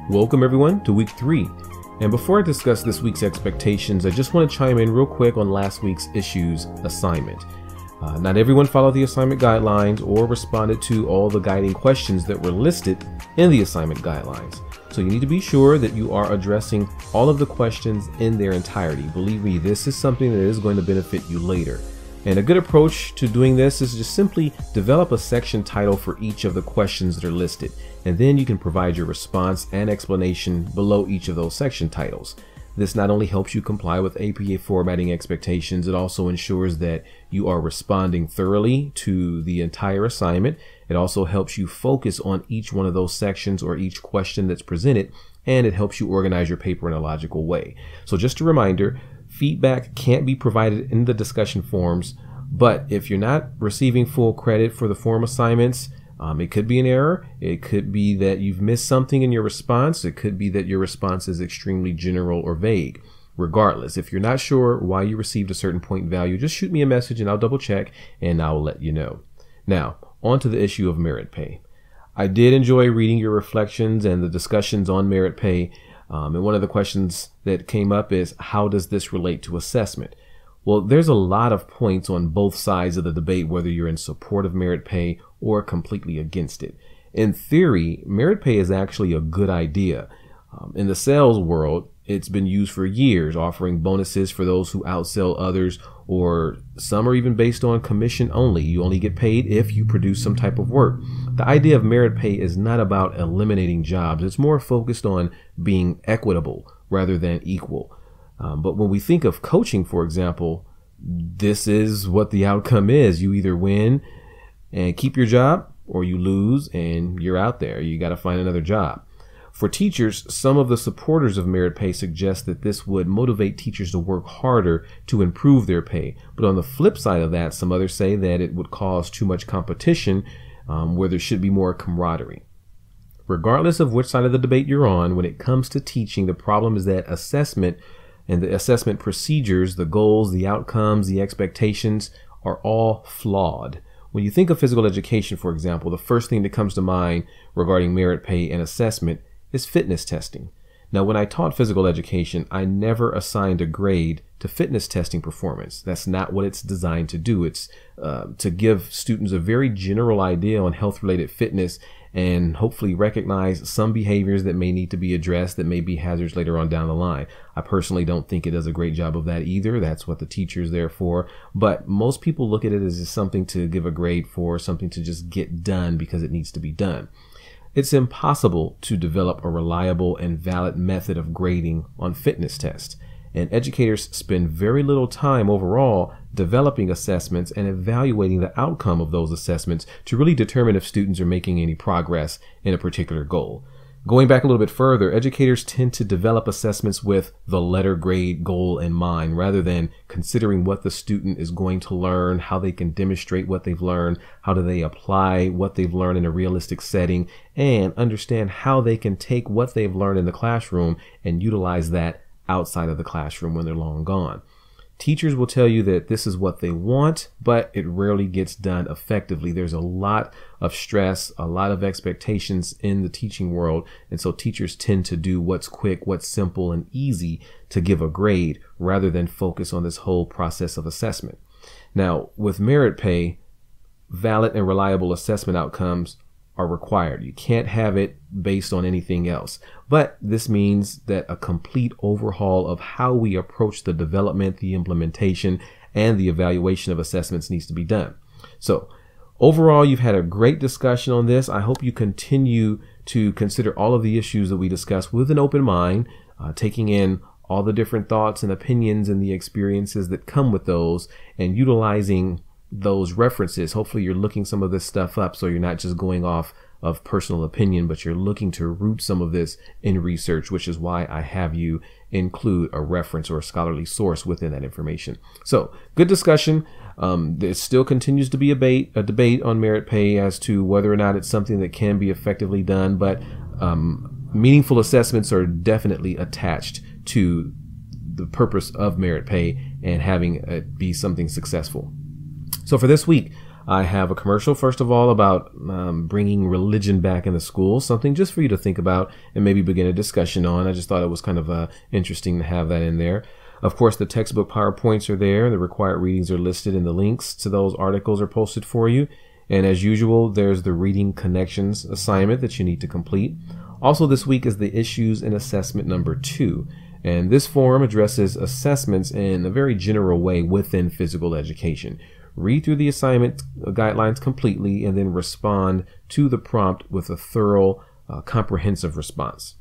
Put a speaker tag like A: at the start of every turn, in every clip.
A: Welcome everyone to week 3. And before I discuss this week's expectations, I just want to chime in real quick on last week's issues assignment. Not everyone followed the assignment guidelines or responded to all the guiding questions that were listed in the assignment guidelines. So you need to be sure that you are addressing all of the questions in their entirety. Believe me, this is something that is going to benefit you later. And a good approach to doing this is just simply develop a section title for each of the questions that are listed. And then you can provide your response and explanation below each of those section titles. This not only helps you comply with APA formatting expectations, it also ensures that you are responding thoroughly to the entire assignment. It also helps you focus on each one of those sections or each question that's presented, and it helps you organize your paper in a logical way. So just a reminder, feedback can't be provided in the discussion forums, but if you're not receiving full credit for the forum assignments, it could be an error. It could be that you've missed something in your response. It could be that your response is extremely general or vague. Regardless, if you're not sure why you received a certain point value, just shoot me a message and I'll double check and I'll let you know. Now, on to the issue of merit pay. I did enjoy reading your reflections and the discussions on merit pay. And one of the questions that came up is, how does this relate to assessment? Well, there's a lot of points on both sides of the debate, whether you're in support of merit pay or completely against it. In theory, merit pay is actually a good idea. In the sales world, it's been used for years, offering bonuses for those who outsell others, or some are even based on commission only. You only get paid if you produce some type of work. The idea of merit pay is not about eliminating jobs. It's more focused on being equitable rather than equal. But when we think of coaching, for example, this is what the outcome is. You either win and keep your job, or you lose and you're out there. You got to find another job. For teachers, some of the supporters of merit pay suggest that this would motivate teachers to work harder to improve their pay. But on the flip side of that, some others say that it would cause too much competition, where there should be more camaraderie. Regardless of which side of the debate you're on, when it comes to teaching, the problem is that assessment and the assessment procedures, the goals, the outcomes, the expectations are all flawed. When you think of physical education, for example, the first thing that comes to mind regarding merit pay and assessment is fitness testing. Now, when I taught physical education, I never assigned a grade to fitness testing performance. That's not what it's designed to do. It's to give students a very general idea on health-related fitness and hopefully recognize some behaviors that may need to be addressed that may be hazards later on down the line. I personally don't think it does a great job of that either. That's what the teacher is there for. But most people look at it as just something to give a grade for, something to just get done because it needs to be done. It's impossible to develop a reliable and valid method of grading on fitness tests. And educators spend very little time overall developing assessments and evaluating the outcome of those assessments to really determine if students are making any progress in a particular goal. Going back a little bit further, educators tend to develop assessments with the letter grade goal in mind, rather than considering what the student is going to learn, how they can demonstrate what they've learned, how do they apply what they've learned in a realistic setting, and understand how they can take what they've learned in the classroom and utilize that outside of the classroom when they're long gone. Teachers will tell you that this is what they want, but it rarely gets done effectively. There's a lot of stress, a lot of expectations in the teaching world, and so teachers tend to do what's quick, what's simple and easy to give a grade rather than focus on this whole process of assessment. Now, with merit pay, valid and reliable assessment outcomes are required. You can't have it based on anything else. But this means that a complete overhaul of how we approach the development, the implementation, and the evaluation of assessments needs to be done. So overall, you've had a great discussion on this. I hope you continue to consider all of the issues that we discussed with an open mind, taking in all the different thoughts and opinions and the experiences that come with those, and utilizing those references. Hopefully you're looking some of this stuff up so you're not just going off of personal opinion, but you're looking to root some of this in research, which is why I have you include a reference or a scholarly source within that information. So good discussion. There still continues to be a debate on merit pay as to whether or not it's something that can be effectively done, but meaningful assessments are definitely attached to the purpose of merit pay and having it be something successful. So for this week, I have a commercial, first of all, about bringing religion back into school, something just for you to think about and maybe begin a discussion on. I just thought it was kind of interesting to have that in there. Of course, the textbook PowerPoints are there. The required readings are listed, and the links to those articles are posted for you. And as usual, there's the Reading Connections assignment that you need to complete. Also this week is the Issues and Assessment number 2. And this form addresses assessments in a very general way within physical education. Read through the assignment guidelines completely and then respond to the prompt with a thorough, comprehensive response.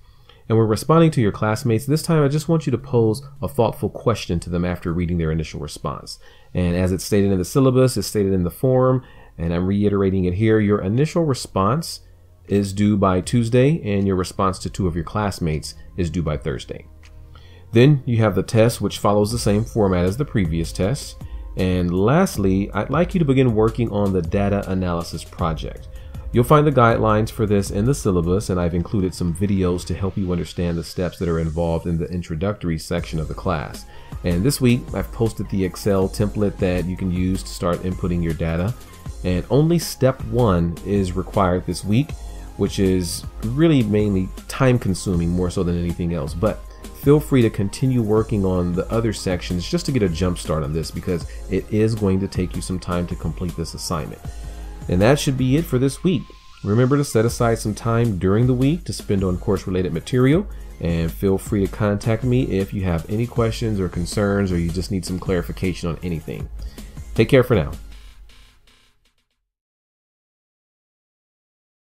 A: And we're responding to your classmates. This time I just want you to pose a thoughtful question to them after reading their initial response. And as it's stated in the syllabus, it's stated in the form, and I'm reiterating it here, your initial response is due by Tuesday and your response to 2 of your classmates is due by Thursday. Then you have the test, which follows the same format as the previous test. And lastly, I'd like you to begin working on the data analysis project. You'll find the guidelines for this in the syllabus, and I've included some videos to help you understand the steps that are involved in the introductory section of the class. And this week, I've posted the Excel template that you can use to start inputting your data. And only step 1 is required this week, which is really mainly time consuming more so than anything else. But feel free to continue working on the other sections just to get a jump start on this, because it is going to take you some time to complete this assignment. And that should be it for this week. Remember to set aside some time during the week to spend on course related material, and feel free to contact me if you have any questions or concerns or you just need some clarification on anything. Take care for now.